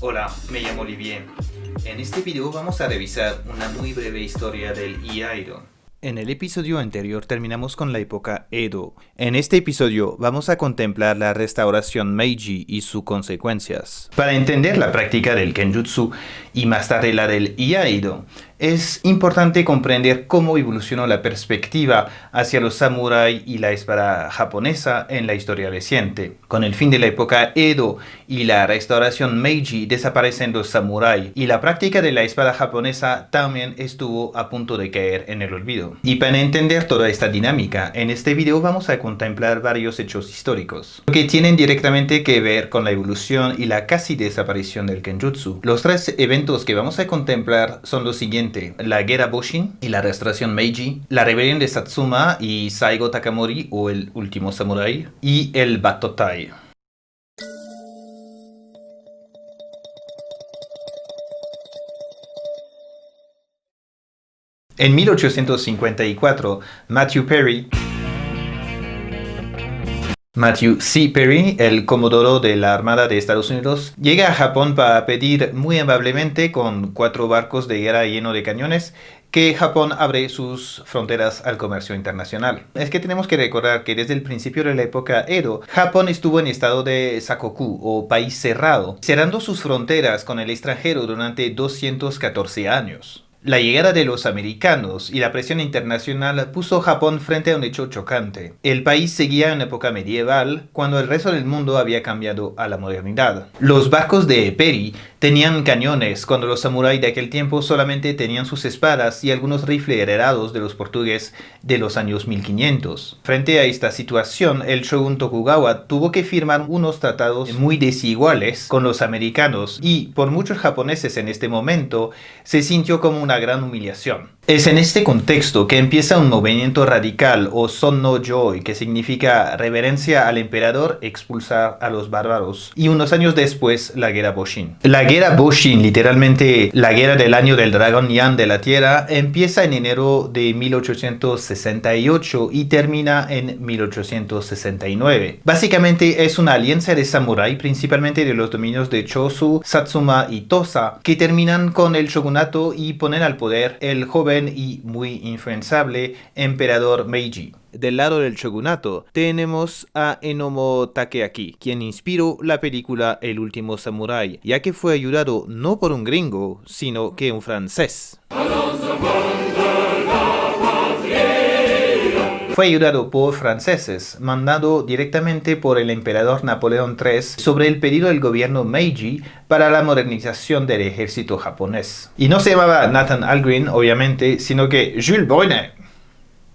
Hola, me llamo Olivier. En este video vamos a revisar una muy breve historia del Iaido. En el episodio anterior terminamos con la época Edo. En este episodio vamos a contemplar la restauración Meiji y sus consecuencias. Para entender la práctica del Kenjutsu y más tarde la del Iaido, es importante comprender cómo evolucionó la perspectiva hacia los samuráis y la espada japonesa en la historia reciente. Con el fin de la época Edo y la restauración Meiji desaparecen los samuráis y la práctica de la espada japonesa también estuvo a punto de caer en el olvido. Y para entender toda esta dinámica, en este video vamos a contemplar varios hechos históricos que tienen directamente que ver con la evolución y la casi desaparición del Kenjutsu. Los tres eventos que vamos a contemplar son los siguientes: la guerra Boshin y la restauración Meiji, la rebelión de Satsuma y Saigo Takamori o el último samurái, y el Batotai. En 1854, Matthew C. Perry, el comodoro de la Armada de Estados Unidos, llega a Japón para pedir muy amablemente, con 4 barcos de guerra llenos de cañones, que Japón abre sus fronteras al comercio internacional. Es que tenemos que recordar que desde el principio de la época Edo, Japón estuvo en estado de sakoku o país cerrado, cerrando sus fronteras con el extranjero durante 214 años. La llegada de los americanos y la presión internacional puso a Japón frente a un hecho chocante. El país seguía en época medieval, cuando el resto del mundo había cambiado a la modernidad. Los barcos de Perry tenían cañones, cuando los samuráis de aquel tiempo solamente tenían sus espadas y algunos rifles heredados de los portugueses de los años 1500. Frente a esta situación, el shogun Tokugawa tuvo que firmar unos tratados muy desiguales con los americanos y, por muchos japoneses en este momento, se sintió como una gran humillación. Es en este contexto que empieza un movimiento radical o Son no Joi, que significa reverencia al emperador, expulsar a los bárbaros, y unos años después la guerra Boshin. La guerra Boshin, literalmente la guerra del año del dragón Yan de la tierra, empieza en enero de 1868 y termina en 1869. Básicamente es una alianza de samurái, principalmente de los dominios de Chosu, Satsuma y Tosa, que terminan con el shogunato y ponen al poder el joven y muy influenciable emperador Meiji. Del lado del shogunato tenemos a Enomo Takeaki, quien inspiró la película El último samurái, ya que fue ayudado no por un gringo, sino que un francés. Fue ayudado por franceses, mandado directamente por el emperador Napoleón III sobre el pedido del gobierno Meiji para la modernización del ejército japonés. Y no se llamaba Nathan Algren, obviamente, sino que Jules Brunet.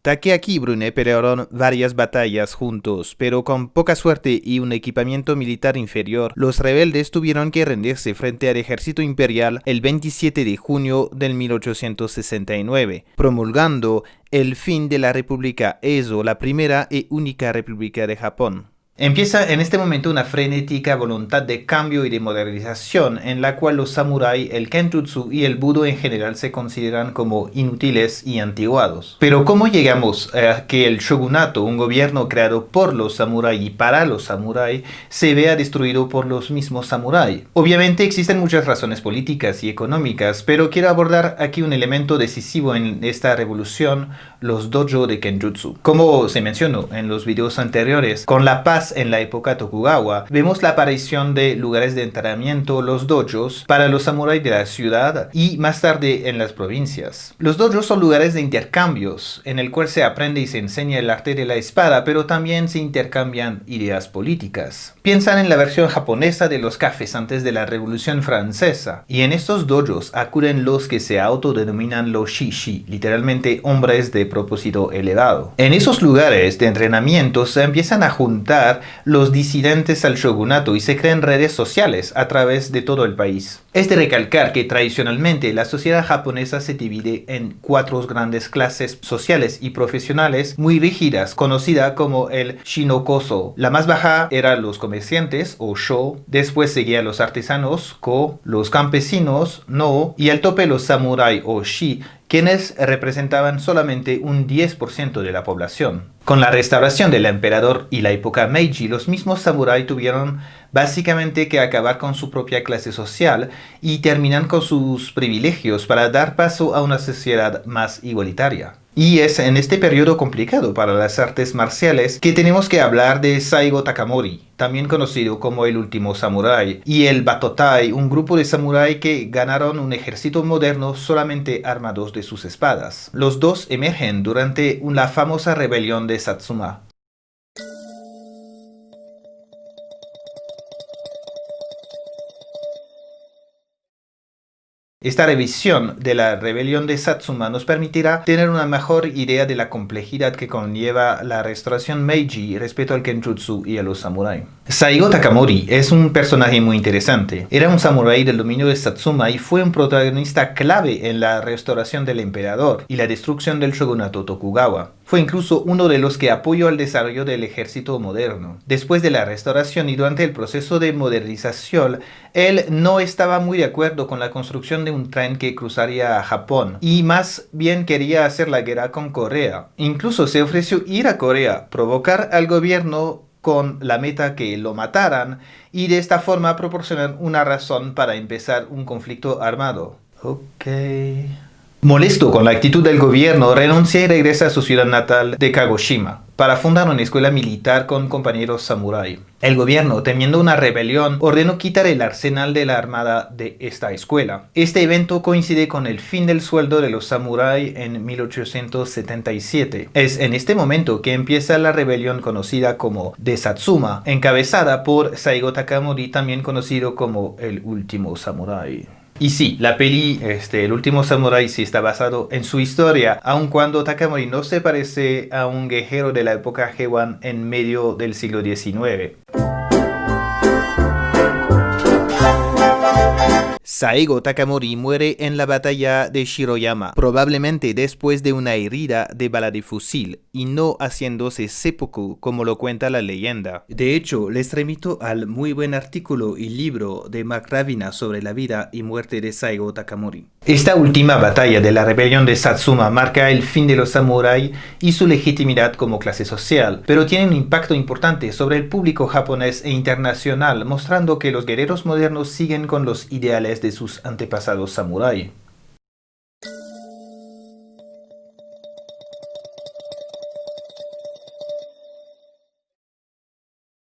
Takeaki y Brunet pelearon varias batallas juntos, pero con poca suerte y un equipamiento militar inferior, los rebeldes tuvieron que rendirse frente al ejército imperial el 27 de junio de 1869, promulgando el fin de la República Edo, la primera y única república de Japón. Empieza en este momento una frenética voluntad de cambio y de modernización en la cual los samuráis, el Kenjutsu y el Budo en general se consideran como inútiles y antiguados. Pero ¿cómo llegamos a que el shogunato, un gobierno creado por los samuráis y para los samuráis, se vea destruido por los mismos samuráis? Obviamente existen muchas razones políticas y económicas, pero quiero abordar aquí un elemento decisivo en esta revolución: los dojo de Kenjutsu. Como se mencionó en los videos anteriores, con la paz en la época Tokugawa, vemos la aparición de lugares de entrenamiento, los dojos, para los samuráis de la ciudad y más tarde en las provincias. Los dojos son lugares de intercambios, en el cual se aprende y se enseña el arte de la espada, pero también se intercambian ideas políticas. Piensan en la versión japonesa de los cafés antes de la Revolución Francesa, y en estos dojos acuden los que se autodenominan los shishi, literalmente hombres de propósito elevado. En esos lugares de entrenamiento se empiezan a juntar los disidentes al shogunato y se crean redes sociales a través de todo el país. Es de recalcar que tradicionalmente la sociedad japonesa se divide en 4 grandes clases sociales y profesionales muy rígidas, conocida como el Shinokoso. La más baja eran los comerciantes o Sho, después seguían los artesanos Ko, los campesinos No, y al tope los samurai o Shi, quienes representaban solamente un 10% de la población. Con la restauración del emperador y la época Meiji, los mismos samuráis tuvieron básicamente que acabar con su propia clase social y terminan con sus privilegios para dar paso a una sociedad más igualitaria. Y es en este periodo complicado para las artes marciales que tenemos que hablar de Saigo Takamori, también conocido como el último samurái, y el Batotai, un grupo de samuráis que ganaron un ejército moderno solamente armados de sus espadas. Los dos emergen durante la famosa rebelión de Satsuma. Esta revisión de la rebelión de Satsuma nos permitirá tener una mejor idea de la complejidad que conlleva la restauración Meiji respecto al Kenjutsu y a los samuráis. Saigo Takamori es un personaje muy interesante. Era un samurái del dominio de Satsuma y fue un protagonista clave en la restauración del emperador y la destrucción del shogunato Tokugawa. Fue incluso uno de los que apoyó el desarrollo del ejército moderno. Después de la restauración y durante el proceso de modernización, él no estaba muy de acuerdo con la construcción de un tren que cruzaría a Japón y más bien quería hacer la guerra con Corea. Incluso se ofreció ir a Corea, provocar al gobierno con la meta que lo mataran y de esta forma proporcionar una razón para empezar un conflicto armado. Molesto con la actitud del gobierno, renuncia y regresa a su ciudad natal de Kagoshima para fundar una escuela militar con compañeros samurái. El gobierno, temiendo una rebelión, ordenó quitar el arsenal de la armada de esta escuela. Este evento coincide con el fin del sueldo de los samuráis en 1877. Es en este momento que empieza la rebelión conocida como de Satsuma, encabezada por Saigo Takamori, también conocido como el último samurái. Y sí, la peli, El último samurái, sí está basado en su historia, aun cuando Takamori no se parece a un guerrero de la época Heian en medio del siglo XIX. Saigo Takamori muere en la batalla de Shiroyama, probablemente después de una herida de bala de fusil, y no haciéndose seppuku como lo cuenta la leyenda. De hecho, les remito al muy buen artículo y libro de Mark Ravina sobre la vida y muerte de Saigo Takamori. Esta última batalla de la rebelión de Satsuma marca el fin de los samuráis y su legitimidad como clase social, pero tiene un impacto importante sobre el público japonés e internacional, mostrando que los guerreros modernos siguen con los ideales de sus antepasados samurái.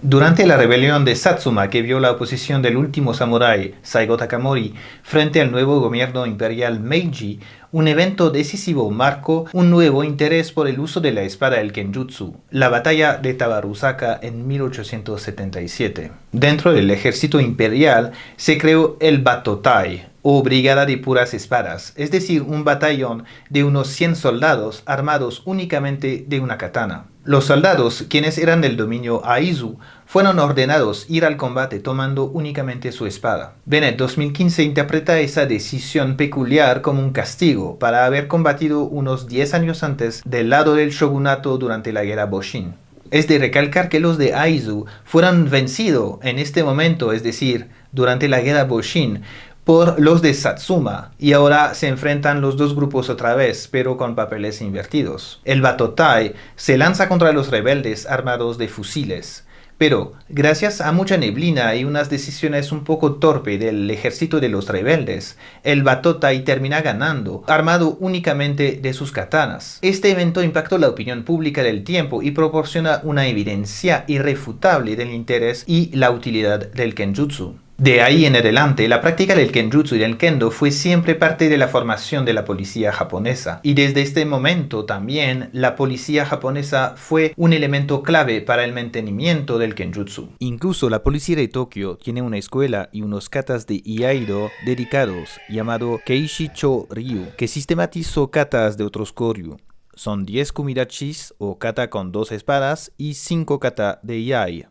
Durante la rebelión de Satsuma, que vio la oposición del último samurái, Saigo Takamori, frente al nuevo gobierno imperial Meiji, un evento decisivo marcó un nuevo interés por el uso de la espada del Kenjutsu, la batalla de Tabaruzaka en 1877. Dentro del ejército imperial se creó el Batotai, o Brigada de Puras Espadas, es decir, un batallón de unos 100 soldados armados únicamente de una katana. Los soldados, quienes eran del dominio Aizu, fueron ordenados ir al combate tomando únicamente su espada. Bennett 2015 interpreta esa decisión peculiar como un castigo para haber combatido unos 10 años antes del lado del shogunato durante la guerra Boshin. Es de recalcar que los de Aizu fueron vencidos en este momento, es decir, durante la guerra Boshin, por los de Satsuma, y ahora se enfrentan los dos grupos otra vez, pero con papeles invertidos. El Batotai se lanza contra los rebeldes armados de fusiles, pero gracias a mucha neblina y unas decisiones un poco torpe del ejército de los rebeldes, el Batotai termina ganando, armado únicamente de sus katanas. Este evento impactó la opinión pública del tiempo y proporciona una evidencia irrefutable del interés y la utilidad del Kenjutsu. De ahí en adelante, la práctica del Kenjutsu y del Kendo fue siempre parte de la formación de la policía japonesa. Y desde este momento también, la policía japonesa fue un elemento clave para el mantenimiento del Kenjutsu. Incluso la policía de Tokio tiene una escuela y unos katas de Iaido dedicados, llamado Keishi-cho Ryu, que sistematizó katas de otros koryu. Son 10 kumidachis o kata con 2 espadas y 5 kata de Iai.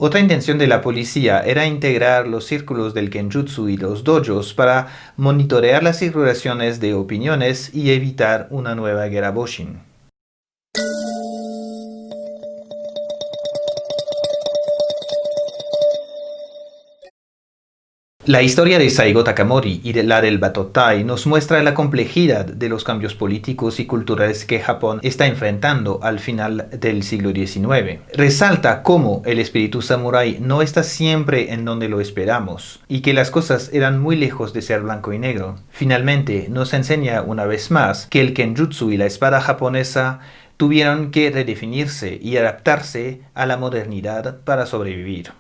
Otra intención de la policía era integrar los círculos del Kenjutsu y los dojos para monitorear las circulaciones de opiniones y evitar una nueva guerra Boshin. La historia de Saigo Takamori y de la del Batotai nos muestra la complejidad de los cambios políticos y culturales que Japón está enfrentando al final del siglo XIX. Resalta cómo el espíritu samurái no está siempre en donde lo esperamos y que las cosas eran muy lejos de ser blanco y negro. Finalmente, nos enseña una vez más que el kenjutsu y la espada japonesa tuvieron que redefinirse y adaptarse a la modernidad para sobrevivir.